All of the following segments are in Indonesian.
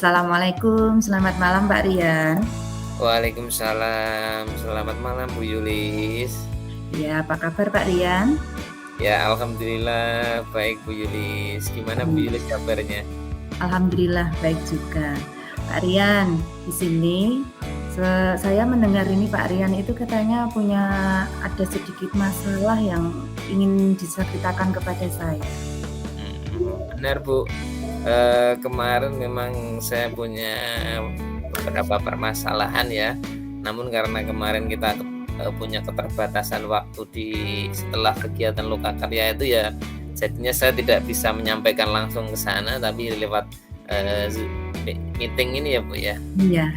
Assalamualaikum, selamat malam Pak Rian. Waalaikumsalam, selamat malam Bu Yulis. Ya, apa kabar Pak Rian? Ya, alhamdulillah baik Bu Yulis. Gimana Bu Yulis kabarnya? Alhamdulillah baik juga. Pak Rian, di sini saya mendengar ini Pak Rian itu katanya punya ada sedikit masalah yang ingin diceritakan kepada saya. Benar Bu. Kemarin memang saya punya beberapa permasalahan ya. Namun karena kemarin kita punya keterbatasan waktu setelah kegiatan Lokakarya itu ya, jadinya saya tidak bisa menyampaikan langsung ke sana, tapi lewat meeting ini ya Bu ya. Iya.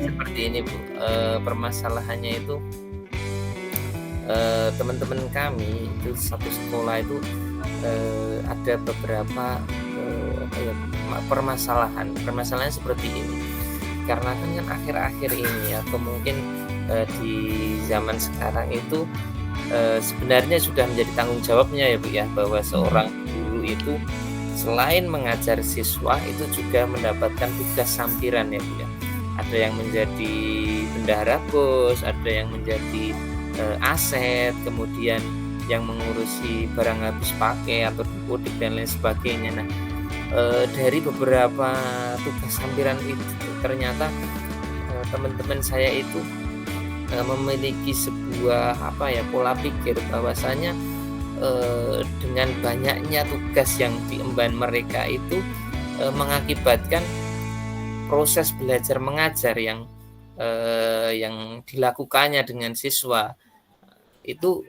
Seperti ini Bu, permasalahannya itu teman-teman kami itu satu sekolah itu ada beberapa permasalahan seperti ini. Karena kan akhir-akhir ini atau mungkin di zaman sekarang itu sebenarnya sudah menjadi tanggung jawabnya ya Bu ya, bahwa seorang guru itu selain mengajar siswa itu juga mendapatkan tugas sampiran ya Bu ya. Ada yang menjadi bendahara bos, ada yang menjadi aset, kemudian yang mengurusi barang habis pakai atau dipudik dan lain sebagainya. Nah, dari beberapa tugas sampiran itu ternyata teman-teman saya itu memiliki sebuah pola pikir bahwasanya dengan banyaknya tugas yang diemban mereka itu mengakibatkan proses belajar mengajar yang dilakukannya dengan siswa itu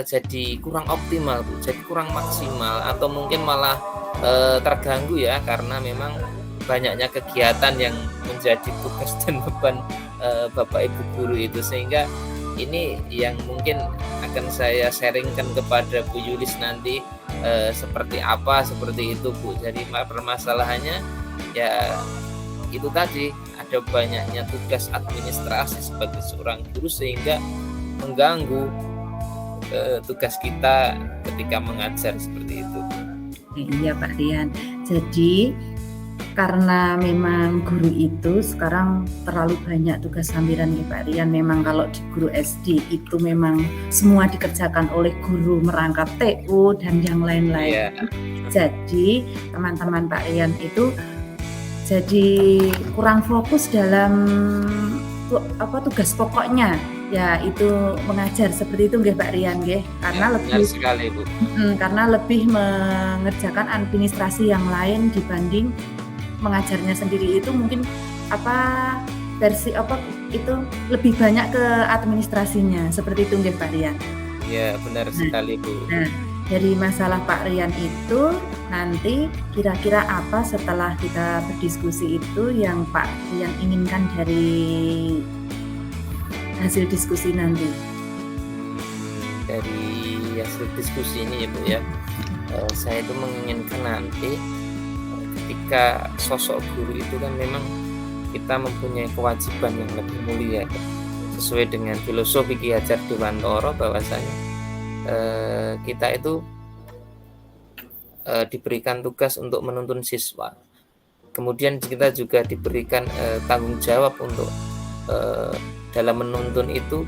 jadi kurang optimal Bu, jadi kurang maksimal atau mungkin malah terganggu ya, karena memang banyaknya kegiatan yang menjadi tugas dan beban Bapak Ibu guru itu, sehingga ini yang mungkin akan saya sharingkan kepada Bu Yulis nanti seperti itu Bu. Jadi permasalahannya ya itu tadi, ada banyaknya tugas administrasi sebagai seorang guru sehingga mengganggu tugas kita ketika mengajar seperti itu. Iya Pak Rian. Jadi karena memang guru itu sekarang terlalu banyak tugas sampiran ya Pak Rian. Memang kalau di guru SD itu memang semua dikerjakan oleh guru, merangkap TU dan yang lain-lain. Yeah. Jadi teman-teman Pak Rian itu jadi kurang fokus dalam tugas pokoknya, ya itu mengajar seperti itu nggih Pak Rian nggih, karena ya, lebih sekali Bu. Karena lebih mengerjakan administrasi yang lain dibanding mengajarnya sendiri. Itu mungkin itu lebih banyak ke administrasinya, seperti itu nggih Pak Rian. Ya benar sekali Bu. Nah, dari masalah Pak Rian itu nanti kira-kira apa setelah kita berdiskusi itu yang Pak Rian inginkan dari hasil diskusi nanti? Dari hasil diskusi ini ya Bu ya, saya itu menginginkan nanti ketika sosok guru itu kan memang kita mempunyai kewajiban yang lebih mulia sesuai dengan filosofi Ki Hajar Dewantara, bahwasanya kita itu diberikan tugas untuk menuntun siswa, kemudian kita juga diberikan tanggung jawab untuk dalam menuntun itu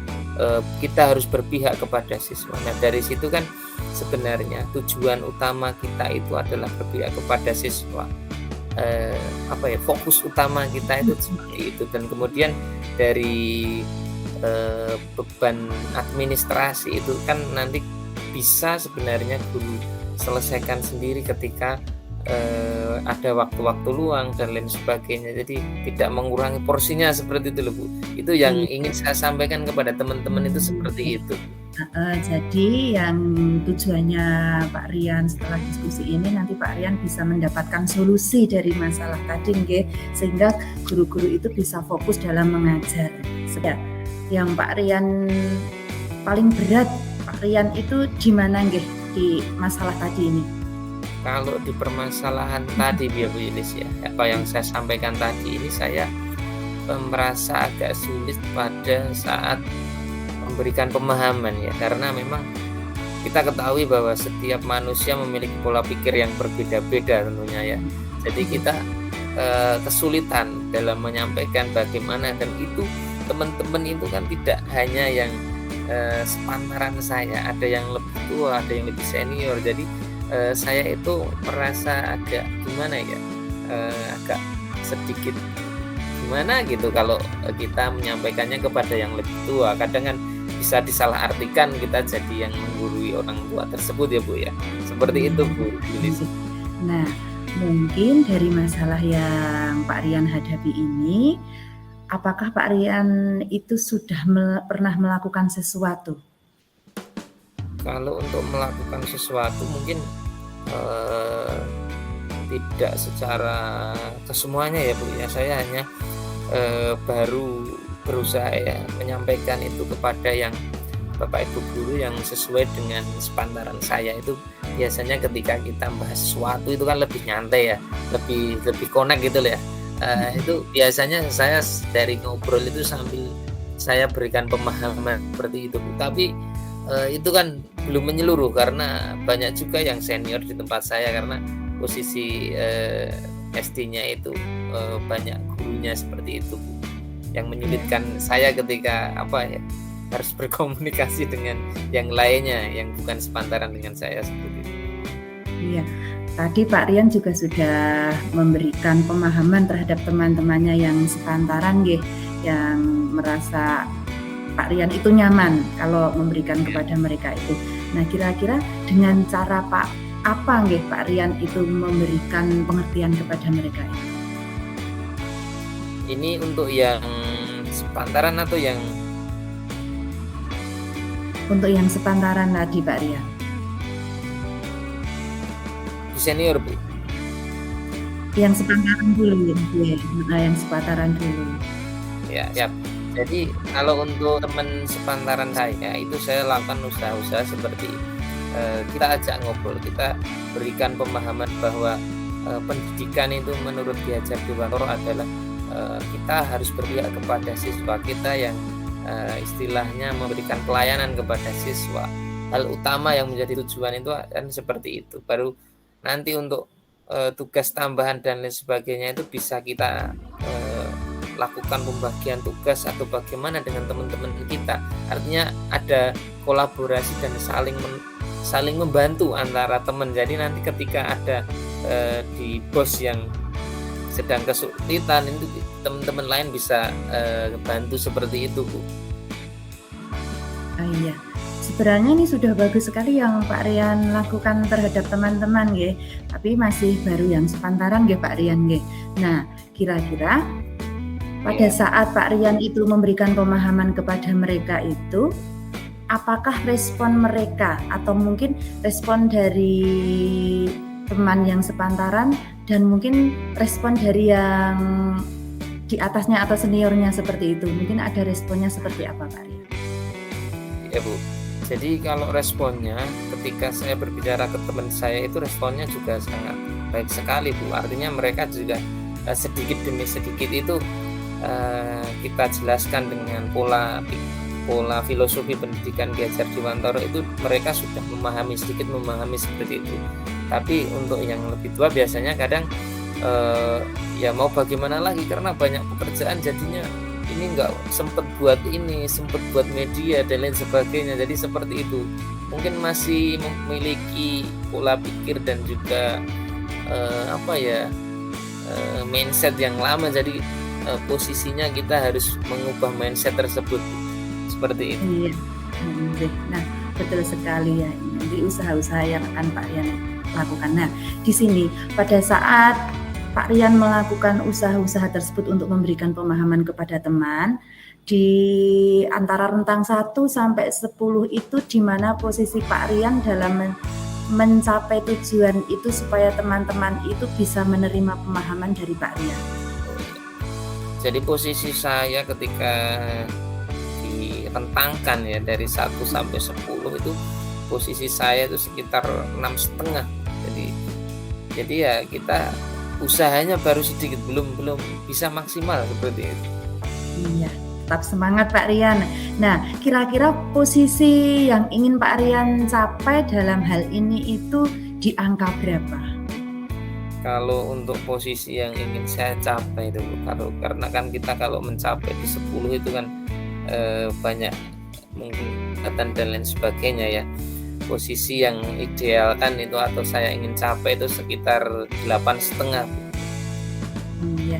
kita harus berpihak kepada siswa. Nah dari situ kan sebenarnya tujuan utama kita itu adalah berpihak kepada siswa. Fokus utama kita itu seperti itu. Dan kemudian dari beban administrasi itu kan nanti bisa sebenarnya guru selesaikan sendiri ketika ada waktu-waktu luang dan lain sebagainya. Jadi tidak mengurangi porsinya seperti itu loh Bu. Itu yang ingin saya sampaikan kepada teman-teman itu seperti itu. Jadi yang tujuannya Pak Rian setelah diskusi ini nanti Pak Rian bisa mendapatkan solusi dari masalah tadi nggih, sehingga guru-guru itu bisa fokus dalam mengajar. Yang Pak Rian paling berat Pak Rian itu di mana nggih di masalah tadi ini? Kalau di permasalahan tadi Bu Yulis ya, apa yang saya sampaikan tadi ini, saya merasa agak sulit pada saat memberikan pemahaman ya, karena memang kita ketahui bahwa setiap manusia memiliki pola pikir yang berbeda-beda tentunya ya. Jadi kita kesulitan dalam menyampaikan bagaimana, dan itu teman-teman itu kan tidak hanya yang sepantaran saya, ada yang lebih tua, ada yang lebih senior. Jadi saya itu merasa agak gimana ya, agak sedikit gimana gitu kalau kita menyampaikannya kepada yang lebih tua. Kadang kan bisa disalahartikan kita jadi yang menggurui orang tua tersebut ya Bu ya. Seperti itu Bu Lilis. Nah, mungkin dari masalah yang Pak Rian hadapi ini, apakah Pak Rian itu sudah pernah melakukan sesuatu? Kalau untuk melakukan sesuatu mungkin tidak secara kesemuanya ya Bu ya. Saya hanya baru berusaha ya menyampaikan itu kepada yang Bapak Ibu guru yang sesuai dengan sepantaran saya. Itu biasanya ketika kita bahas sesuatu itu kan lebih nyantai ya, lebih connect gitu ya. Itu biasanya saya dari ngobrol itu sambil saya berikan pemahaman seperti itu. Tapi itu kan belum menyeluruh karena banyak juga yang senior di tempat saya, karena posisi SD-nya itu banyak gurunya seperti itu Bu, yang menyulitkan saya ketika harus berkomunikasi dengan yang lainnya yang bukan sepantaran dengan saya seperti itu. Iya, tadi Pak Rian juga sudah memberikan pemahaman terhadap teman-temannya yang sepantaran yang merasa Pak Rian itu nyaman kalau memberikan kepada mereka itu. Nah, kira-kira dengan cara apa Pak Rian itu memberikan pengertian kepada mereka itu? Ini untuk yang sepantaran atau yang? Untuk yang sepantaran tadi Pak Rian. Senior Bu. Yang sepantaran dulu yang sepantaran dulu. Ya, siap. Jadi kalau untuk teman sepantaran saya itu saya lakukan usaha-usaha seperti kita ajak ngobrol, kita berikan pemahaman bahwa pendidikan itu menurut Ki Hajar Dewantoro adalah kita harus berpihak kepada siswa kita yang istilahnya memberikan pelayanan kepada siswa. Hal utama yang menjadi tujuan itu kan seperti itu. Baru nanti untuk tugas tambahan dan lain sebagainya itu bisa kita lakukan pembagian tugas atau bagaimana dengan teman-teman kita. Artinya ada kolaborasi dan saling membantu antara teman. Jadi nanti ketika ada di bos yang sedang kesulitan, itu teman-teman lain bisa bantu seperti itu Bu. Iya, sebenarnya ini sudah bagus sekali yang Pak Rian lakukan terhadap teman-teman tapi masih baru yang sepantaran Pak Rian Nah, kira-kira pada saat Pak Rian itu memberikan pemahaman kepada mereka itu, apakah respon mereka atau mungkin respon dari teman yang sepantaran dan mungkin respon dari yang di atasnya atau seniornya seperti itu, mungkin ada responnya seperti apa Pak Rian? Ya Bu, jadi kalau responnya ketika saya berbicara ke teman saya itu responnya juga sangat baik sekali Bu. Artinya mereka juga sedikit demi sedikit itu kita jelaskan dengan pola filosofi pendidikan Ki Hajar Dewantoro itu mereka sudah sedikit memahami seperti itu. Tapi untuk yang lebih tua biasanya kadang ya mau bagaimana lagi karena banyak pekerjaan jadinya ini nggak sempat buat media dan lain sebagainya. Jadi seperti itu, mungkin masih memiliki pola pikir dan juga mindset yang lama. Jadi posisinya kita harus mengubah mindset tersebut seperti itu. Iya. Nah, betul sekali ya. Nanti usaha-usaha yang akan Pak Rian lakukan. Nah, di sini pada saat Pak Rian melakukan usaha-usaha tersebut untuk memberikan pemahaman kepada teman, di antara rentang 1 sampai 10 itu di mana posisi Pak Rian dalam mencapai tujuan itu supaya teman-teman itu bisa menerima pemahaman dari Pak Rian? Jadi posisi saya ketika direntangkan ya dari 1 sampai 10 itu posisi saya itu sekitar 6,5. Jadi ya kita usahanya baru sedikit, belum bisa maksimal seperti itu. Iya, tetap semangat Pak Rian. Nah, kira-kira posisi yang ingin Pak Rian capai dalam hal ini itu di angka berapa? Kalau untuk posisi yang ingin saya capai itu, karena kan kita kalau mencapai di 10 itu kan banyak mungkin dan lain sebagainya ya. Posisi yang ideal kan itu atau saya ingin capai itu sekitar 8,5. Iya.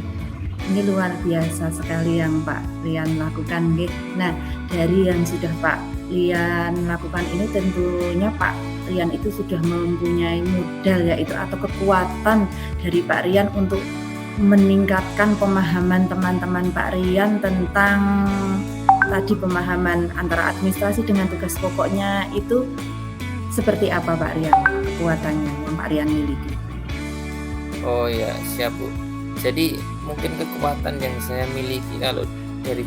Ini luar biasa sekali yang Pak Rian lakukan, nggih. Nah, dari yang sudah Pak Rian lakukan ini tentunya Pak Rian itu sudah mempunyai modal yaitu atau kekuatan dari Pak Rian untuk meningkatkan pemahaman teman-teman Pak Rian tentang tadi pemahaman antara administrasi dengan tugas pokoknya itu seperti apa Pak Rian kekuatannya yang Pak Rian miliki? Oh ya, siap Bu. Jadi mungkin kekuatan yang saya miliki kalau dari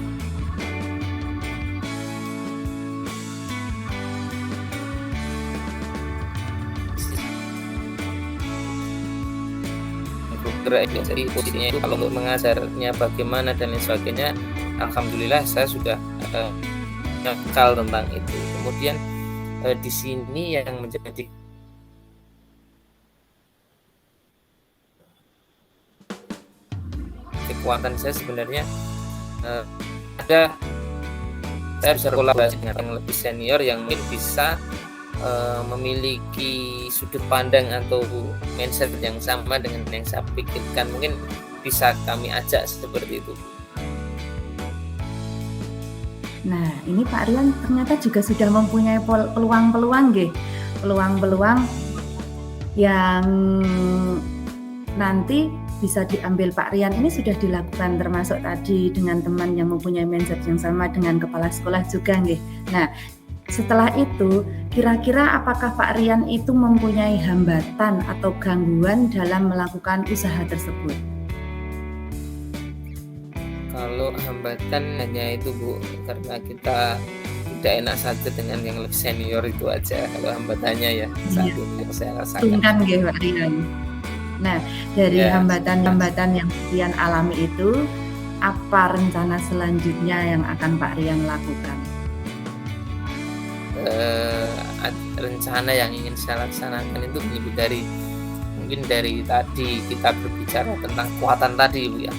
jadi posisinya itu kalau untuk mengajarnya bagaimana dan lain sebagainya, alhamdulillah saya sudah nakal tentang itu. Kemudian di sini yang menjadi kekuatan saya sebenarnya ada saya bisa berkolaborasi dengan yang lebih senior yang mungkin bisa memiliki sudut pandang atau mindset yang sama dengan yang saya pikirkan, mungkin bisa kami ajak seperti itu. Nah, ini Pak Rian ternyata juga sudah mempunyai peluang-peluang nggih. Peluang-peluang yang nanti bisa diambil Pak Rian ini sudah dilakukan termasuk tadi dengan teman yang mempunyai mindset yang sama dengan kepala sekolah juga nggih. Nah, setelah itu kira-kira apakah Pak Rian itu mempunyai hambatan atau gangguan dalam melakukan usaha tersebut? Kalau hambatan hanya itu Bu, karena kita tidak enak saja dengan yang lebih senior itu aja kalau hambatannya ya saat ini yang saya rasakan. Tungkan nggih Pak Rian. Nah, dari hambatan-hambatan yang Rian alami itu, apa rencana selanjutnya yang akan Pak Rian lakukan? Rencana yang ingin saya laksanakan itu mungkin dari tadi kita berbicara tentang kekuatan tadi Bu ya.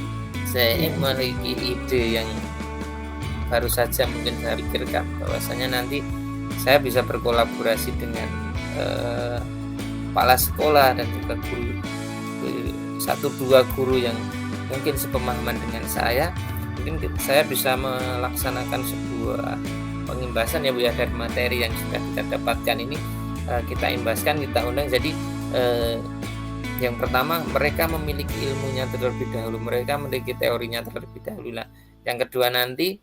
Saya memiliki ide yang baru saja mungkin saya pikirkan bahwasanya nanti saya bisa berkolaborasi dengan kepala sekolah dan juga guru 1-2 guru yang mungkin sepemahaman dengan saya. Mungkin saya bisa melaksanakan sebuah pengimbasan ya Bu ya dari materi yang sudah kita dapatkan ini, kita imbaskan, kita undang. Jadi yang pertama mereka memiliki ilmunya terlebih dahulu, mereka memiliki teorinya terlebih dahulu. Nah, yang kedua nanti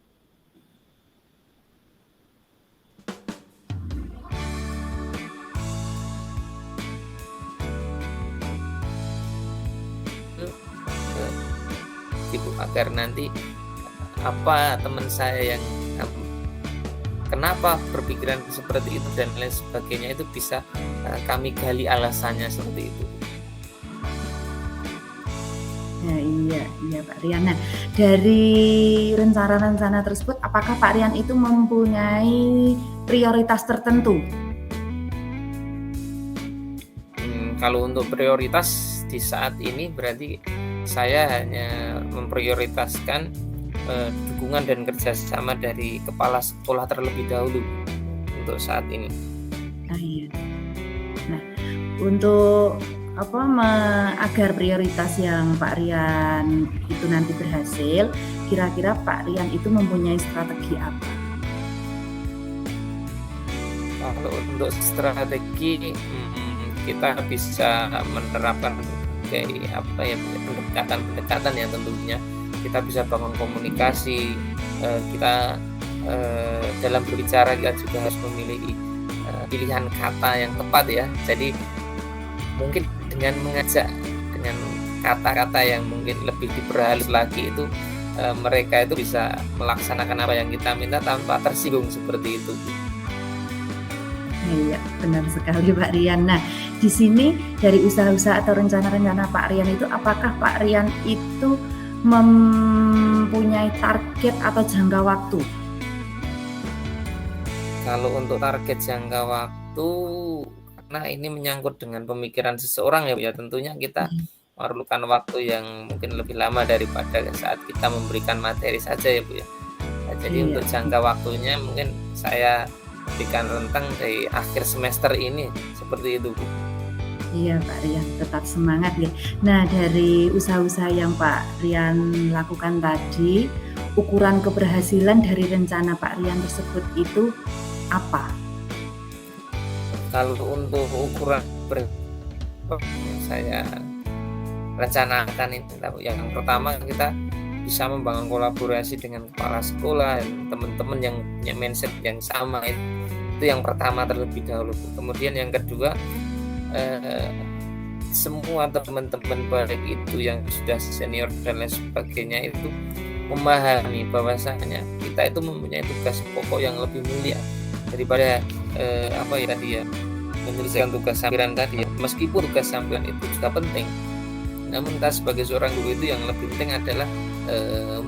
Ibu agar nanti apa teman saya yang kenapa berpikiran seperti itu dan lain sebagainya itu bisa kami gali alasannya seperti itu. Nah, iya Pak Rian. Nah, dari rencana-rencana tersebut, apakah Pak Rian itu mempunyai prioritas tertentu? Kalau untuk prioritas di saat ini berarti saya hanya memprioritaskan dukungan dan kerjasama dari kepala sekolah terlebih dahulu untuk saat ini. Iya. Nah, untuk agar prioritas yang Pak Rian itu nanti berhasil, kira-kira Pak Rian itu mempunyai strategi apa? Kalau untuk strategi kita bisa menerapkan kayak pendekatan ya tentunya. Kita bisa bangun komunikasi, kita dalam berbicara kita juga harus memiliki pilihan kata yang tepat ya. Jadi mungkin dengan mengajak dengan kata-kata yang mungkin lebih diperhalus lagi itu mereka itu bisa melaksanakan apa yang kita minta tanpa tersinggung seperti itu. Iya, benar sekali Pak Rian. Nah, di sini dari usaha-usaha atau rencana-rencana Pak Rian itu, apakah Pak Rian itu mempunyai target atau jangka waktu? Kalau untuk target jangka waktu, karena ini menyangkut dengan pemikiran seseorang ya tentunya kita memerlukan waktu yang mungkin lebih lama daripada saat kita memberikan materi saja ya Bu ya. Nah, jadi Iya, untuk jangka waktunya mungkin saya berikan rentang dari akhir semester ini, seperti itu Bu. iya Pak Rian, tetap semangat ya. Nah, dari usaha-usaha yang Pak Rian lakukan tadi, ukuran keberhasilan dari rencana Pak Rian tersebut itu apa? Kalau untuk ukuran yang saya rencanakan itu yang pertama kita bisa membangun kolaborasi dengan kepala sekolah dan teman-teman yang punya mindset yang sama itu yang pertama terlebih dahulu. Kemudian yang kedua semua teman-teman baik itu yang sudah senior dan lain sebagainya itu memahami bahwasanya kita itu mempunyai tugas pokok yang lebih mulia daripada menyelesaikan tugas sampiran tadi ya. Meskipun tugas sampiran itu juga penting, namun kita sebagai seorang guru itu yang lebih penting adalah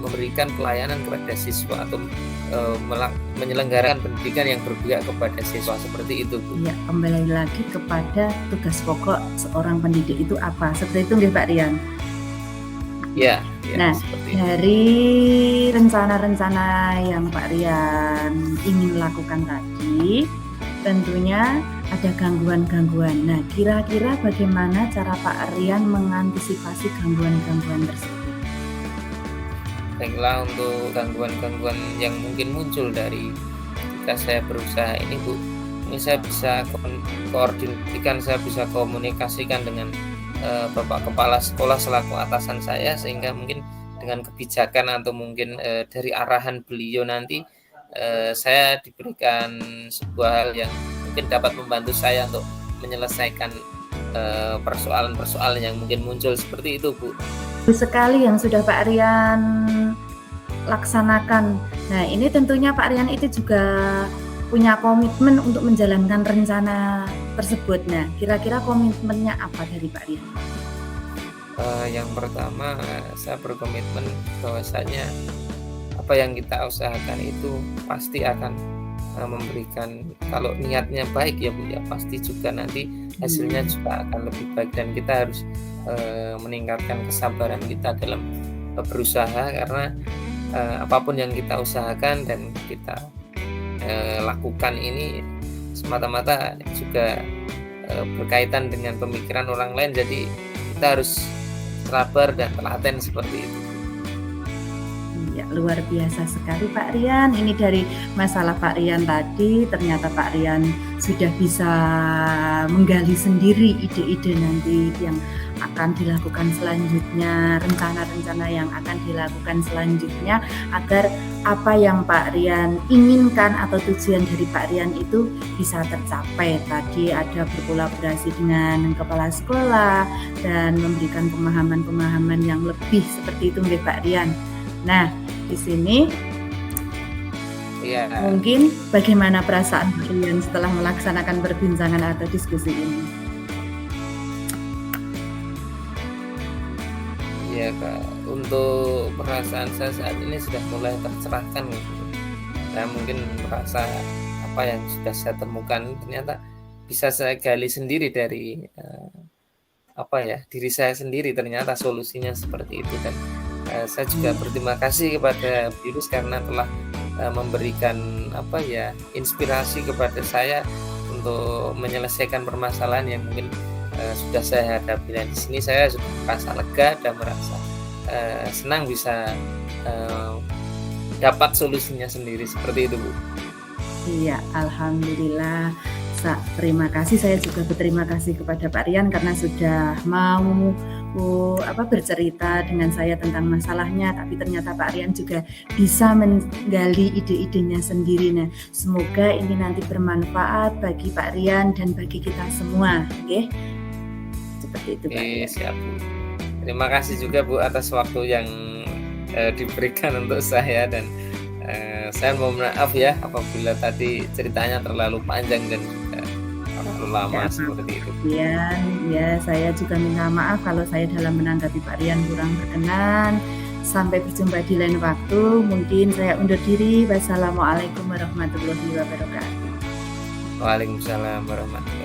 memberikan pelayanan kepada siswa atau menyelenggarakan pendidikan yang berpihak kepada siswa, seperti itu Bu. Ya, kembali lagi kepada tugas pokok seorang pendidik itu apa? Seperti itu nggih Pak Rian? Ya, Nah, seperti itu. dari rencana-rencana yang Pak Rian ingin lakukan tadi, tentunya ada gangguan-gangguan. Nah, kira-kira bagaimana cara Pak Rian mengantisipasi gangguan-gangguan tersebut? Baiklah, untuk gangguan-gangguan yang mungkin muncul dari ketika saya berusaha ini Bu, ini saya bisa koordinasikan, saya bisa komunikasikan dengan Bapak Kepala Sekolah selaku atasan saya, sehingga mungkin dengan kebijakan atau mungkin dari arahan beliau nanti saya diberikan sebuah hal yang mungkin dapat membantu saya untuk menyelesaikan persoalan-persoalan yang mungkin muncul, seperti itu Bu. Sekali yang sudah Pak Rian laksanakan. Nah, ini tentunya Pak Rian itu juga punya komitmen untuk menjalankan rencana tersebut. Nah, kira-kira komitmennya apa dari Pak Rian? Yang pertama, saya berkomitmen bahwasanya apa yang kita usahakan itu pasti akan memberikan, kalau niatnya baik ya Bu ya, pasti juga nanti hasilnya juga akan lebih baik, dan kita harus meningkatkan kesabaran kita dalam berusaha, karena apapun yang kita usahakan dan kita lakukan ini semata-mata juga berkaitan dengan pemikiran orang lain, jadi kita harus sabar dan telaten, seperti itu. Ya, luar biasa sekali Pak Rian. Ini dari masalah Pak Rian tadi, ternyata Pak Rian sudah bisa menggali sendiri ide-ide nanti yang akan dilakukan selanjutnya, rencana-rencana yang akan dilakukan selanjutnya, agar apa yang Pak Rian inginkan atau tujuan dari Pak Rian itu bisa tercapai. Tadi ada berkolaborasi dengan kepala sekolah dan memberikan pemahaman-pemahaman yang lebih, seperti itu nggih Pak Rian. Nah, di sini mungkin bagaimana perasaan Pak Rian setelah melaksanakan perbincangan atau diskusi ini? Ya Kak, untuk perasaan saya saat ini sudah mulai tercerahkan gitu. Saya mungkin merasa apa yang sudah saya temukan ternyata bisa saya gali sendiri dari diri saya sendiri, ternyata solusinya seperti itu. Dan saya juga berterima kasih kepada Virus karena telah memberikan inspirasi kepada saya untuk menyelesaikan permasalahan yang mungkin sudah saya hadapi. Dan di sini saya sudah merasa lega dan merasa senang bisa dapat solusinya sendiri, seperti itu Bu. Iya, alhamdulillah. Terima kasih, saya juga berterima kasih kepada Pak Rian karena sudah mau bercerita dengan saya tentang masalahnya, tapi ternyata Pak Rian juga bisa menggali ide-idenya sendiri. Nah, semoga ini nanti bermanfaat bagi Pak Rian dan bagi kita semua, oke? Seperti itu Pak Rian. Siap Bu. Terima kasih juga Bu atas waktu yang diberikan untuk saya, dan saya mohon maaf ya apabila tadi ceritanya terlalu panjang dan juga terlalu lama seperti itu. Ya, saya juga minta maaf kalau saya dalam menanggapi Pak Rian kurang berkenan. Sampai berjumpa di lain waktu. Mungkin saya undur diri. Wassalamualaikum warahmatullahi wabarakatuh. Waalaikumsalam warahmatullahi wabarakatuh.